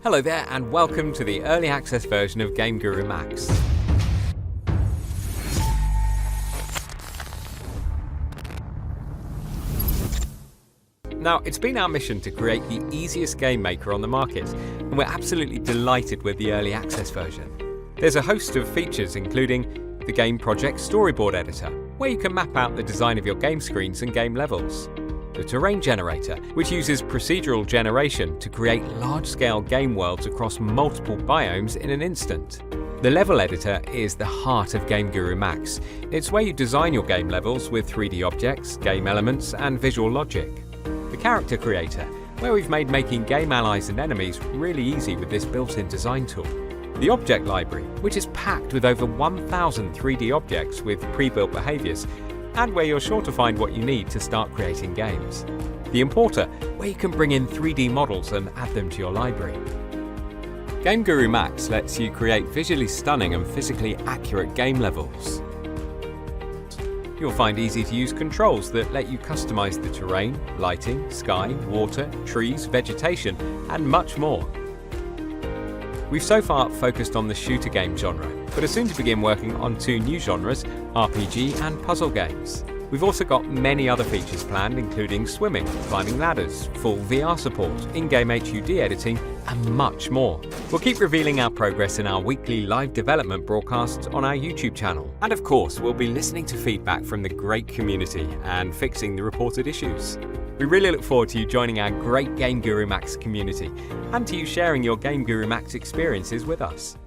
Hello there and welcome to the early access version of GameGuru MAX. Now, it's been our mission to create the easiest game maker on the market, and we're absolutely delighted with the early access version. There's a host of features including the Game Project Storyboard Editor, where you can map out the design of your game screens and game levels. The Terrain Generator, which uses procedural generation to create large-scale game worlds across multiple biomes in an instant. The Level Editor is the heart of GameGuru MAX. It's where you design your game levels with 3D objects, game elements, and visual logic. The Character Creator, where we've made making game allies and enemies really easy with this built-in design tool. The Object Library, which is packed with over 1,000 3D objects with pre-built behaviors, and where you're sure to find what you need to start creating games. The Importer, where you can bring in 3D models and add them to your library. GameGuru MAX lets you create visually stunning and physically accurate game levels. You'll find easy-to-use controls that let you customize the terrain, lighting, sky, water, trees, vegetation, and much more. We've so far focused on the shooter game genre, but are soon to begin working on 2 new genres, RPG and puzzle games. We've also got many other features planned, including swimming, climbing ladders, full VR support, in-game HUD editing, and much more. We'll keep revealing our progress in our weekly live development broadcasts on our YouTube channel. And of course, we'll be listening to feedback from the great community and fixing the reported issues. We really look forward to you joining our great GameGuru MAX community and to you sharing your GameGuru MAX experiences with us.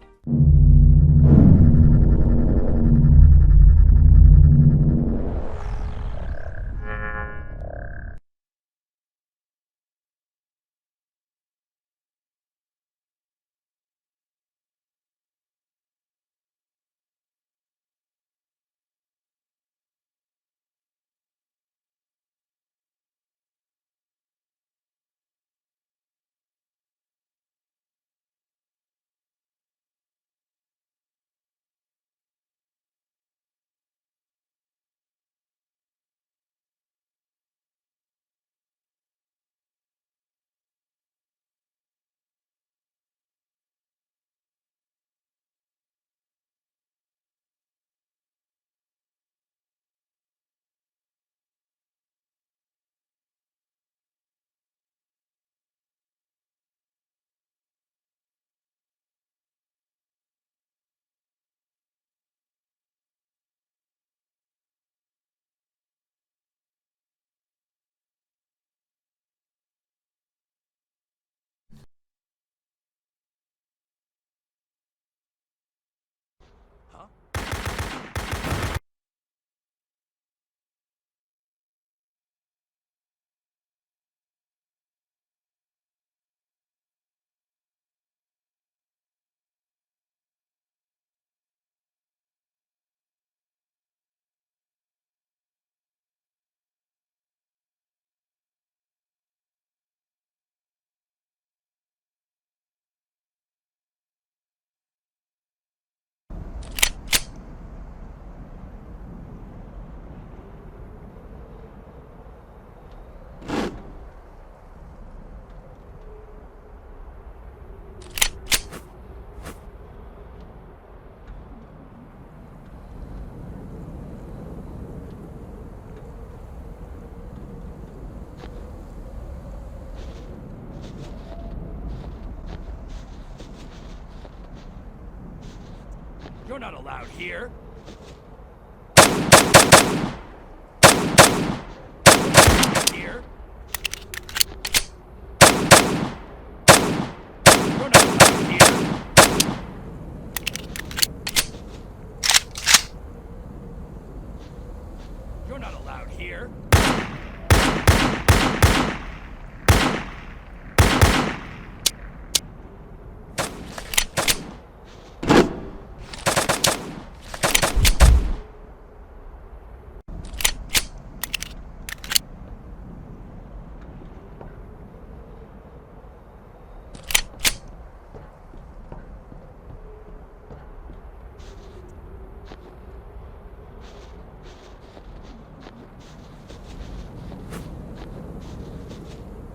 You're not allowed here. Here. You're not allowed here. You're not allowed here.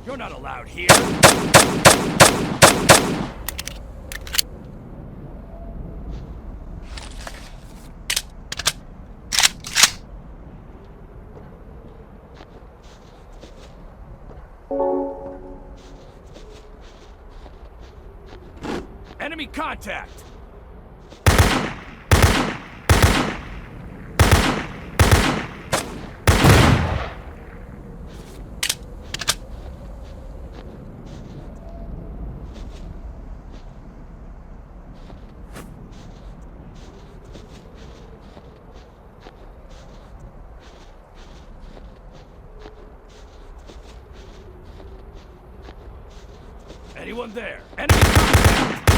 You're not allowed here. Enemy contact! Anyone there? Enemy contact!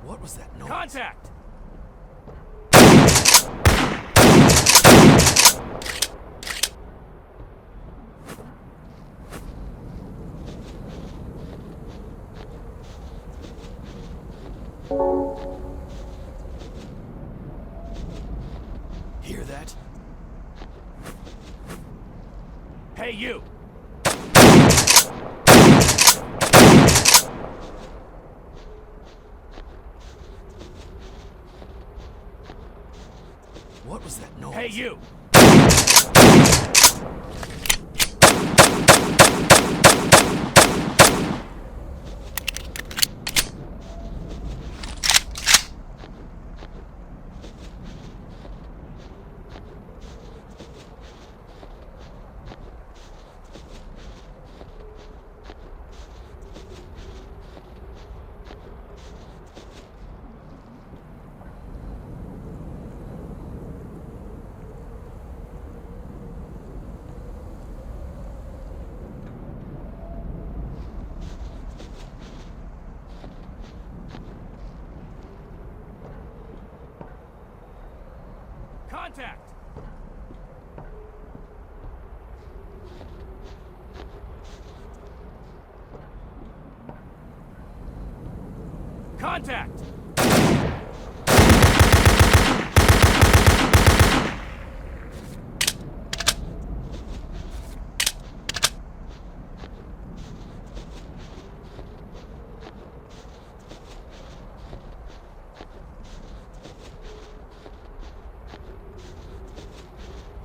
What was that noise? Contact! Hear that? Hey, you! What was that noise? Hey, you! Contact! Contact!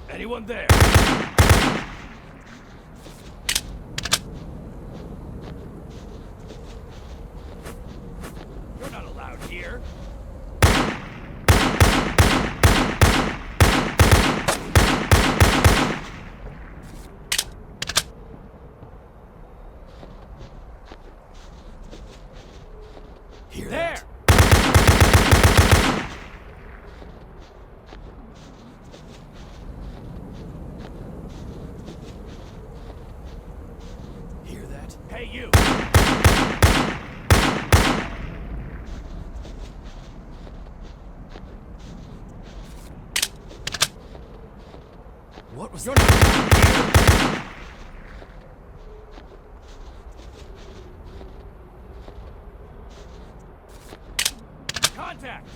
Anyone there? You're not allowed here. Hear There! that? Hear that? Hey, you! What was You're that? not allowed here. Contact!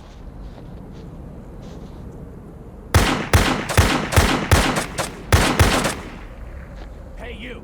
Hey, you!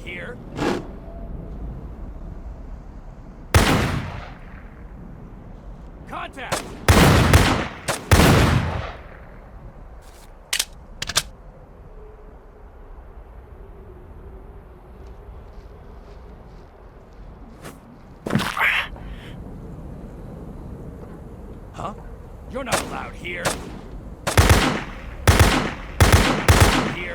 here? Contact! Huh? You're not allowed here. Here.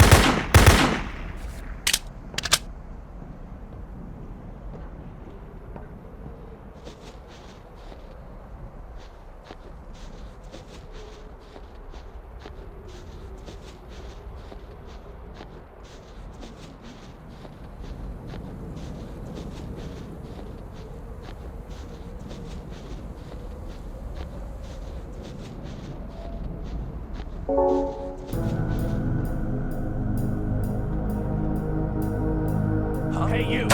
Huh? Hey, you!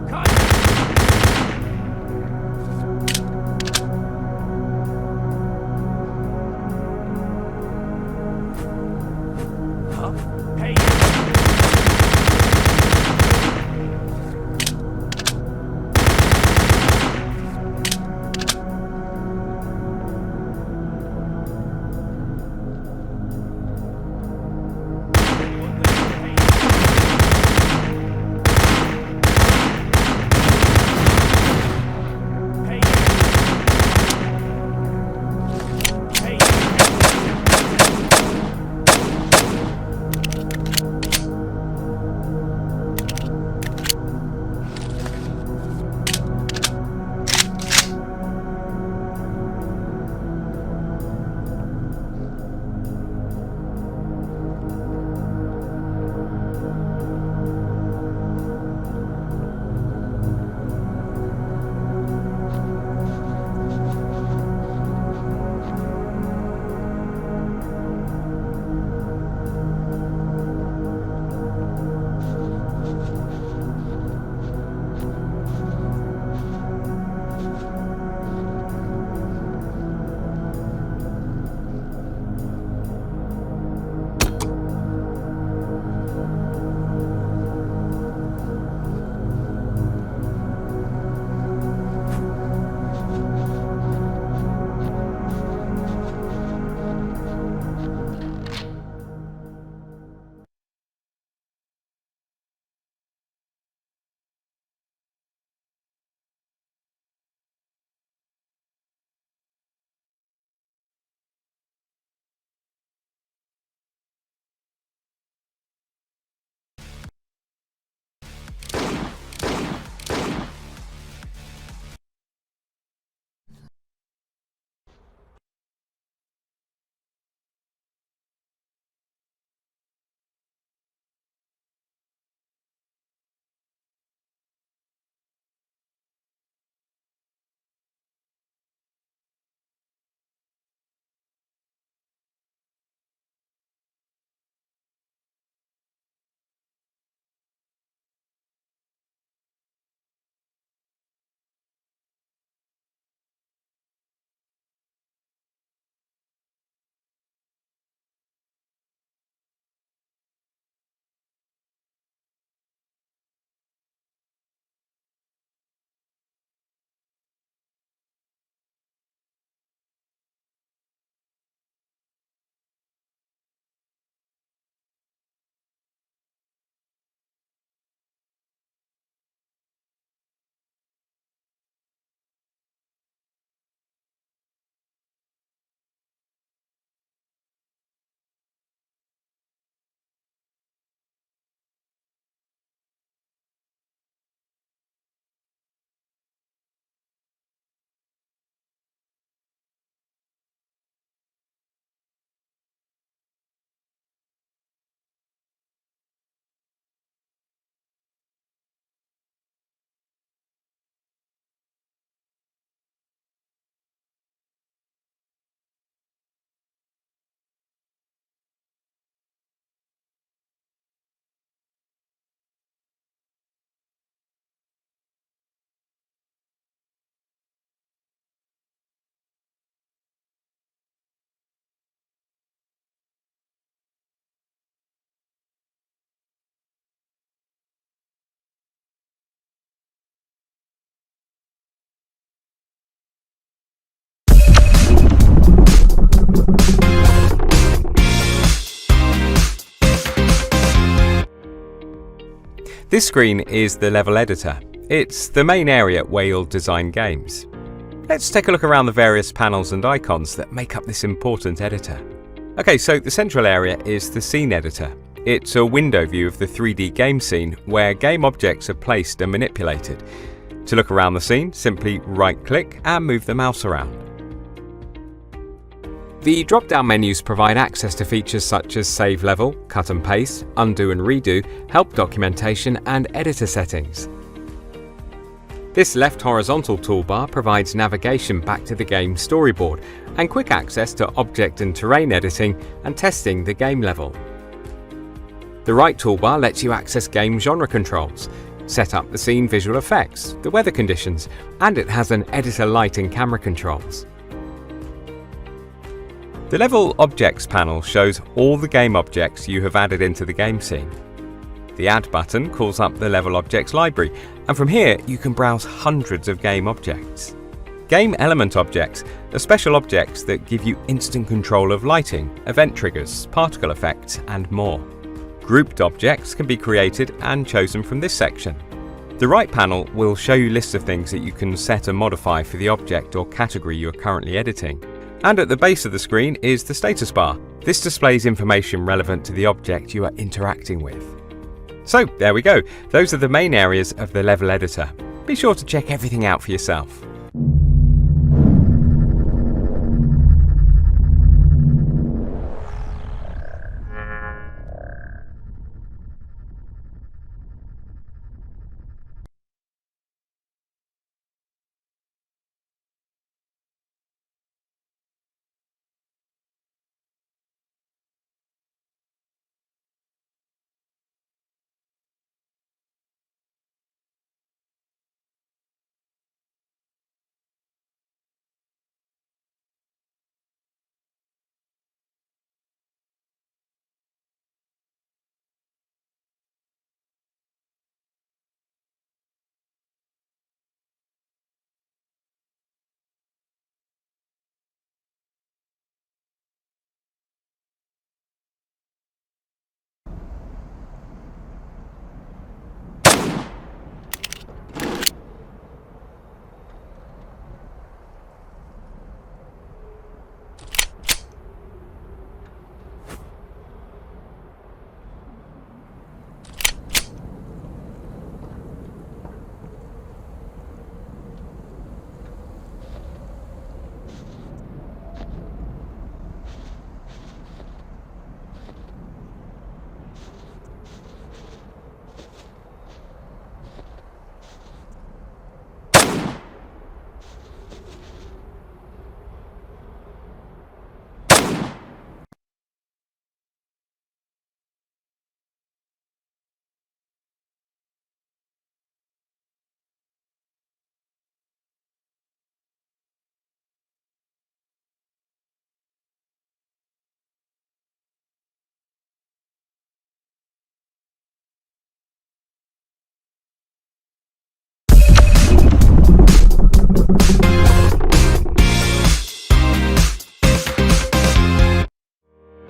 Contact! Huh? Hey, you! This screen is the level editor. It's the main area where you'll design games. Let's take a look around the various panels and icons that make up this important editor. Okay, so the central area is the scene editor. It's a window view of the 3D game scene where game objects are placed and manipulated. To look around the scene, simply right-click and move the mouse around. The drop-down menus provide access to features such as save level, cut and paste, undo and redo, help documentation, and editor settings. This left horizontal toolbar provides navigation back to the game storyboard and quick access to object and terrain editing and testing the game level. The right toolbar lets you access game genre controls, set up the scene visual effects, the weather conditions, and it has an editor light and camera controls. The Level Objects panel shows all the game objects you have added into the game scene. The Add button calls up the Level Objects library, and from here you can browse hundreds of game objects. Game Element Objects are special objects that give you instant control of lighting, event triggers, particle effects, and more. Grouped objects can be created and chosen from this section. The right panel will show you lists of things that you can set and modify for the object or category you are currently editing. And at the base of the screen is the status bar. This displays information relevant to the object you are interacting with. So there we go, those are the main areas of the level editor. Be sure to check everything out for yourself.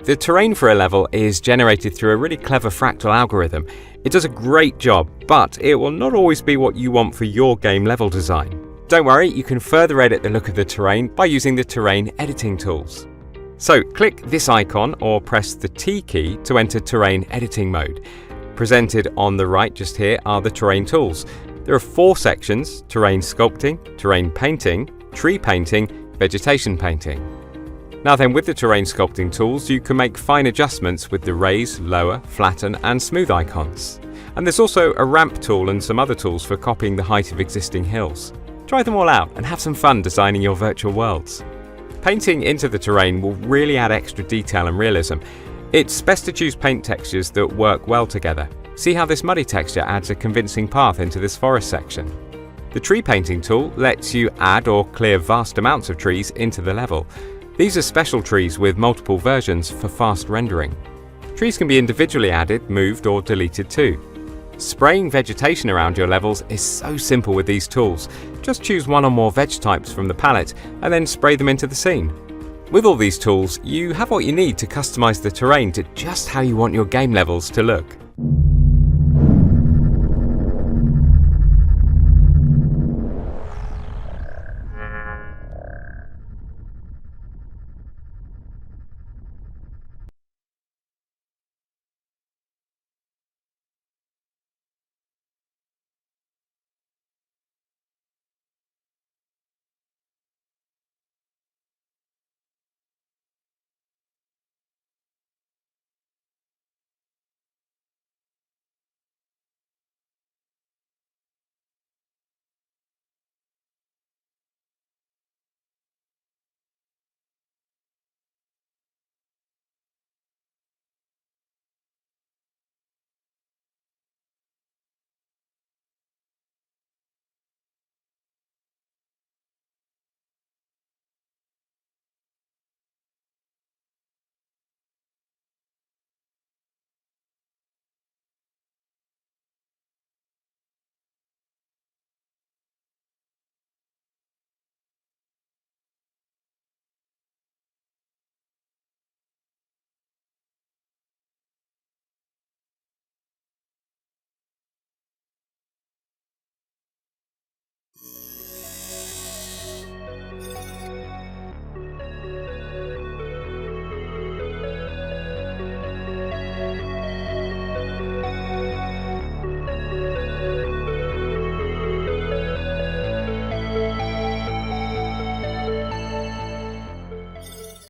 The terrain for a level is generated through a really clever fractal algorithm. It does a great job, but it will not always be what you want for your game level design. Don't worry, you can further edit the look of the terrain by using the terrain editing tools. So click this icon or press the T key to enter terrain editing mode. Presented on the right just here are the terrain tools. There are 4 sections: terrain sculpting, terrain painting, tree painting, vegetation painting. Now then, with the terrain sculpting tools, you can make fine adjustments with the raise, lower, flatten and smooth icons. And there's also a ramp tool and some other tools for copying the height of existing hills. Try them all out and have some fun designing your virtual worlds. Painting into the terrain will really add extra detail and realism. It's best to choose paint textures that work well together. See how this muddy texture adds a convincing path into this forest section. The tree painting tool lets you add or clear vast amounts of trees into the level. These are special trees with multiple versions for fast rendering. Trees can be individually added, moved or deleted too. Spraying vegetation around your levels is so simple with these tools. Just choose one or more veg types from the palette and then spray them into the scene. With all these tools, you have what you need to customize the terrain to just how you want your game levels to look.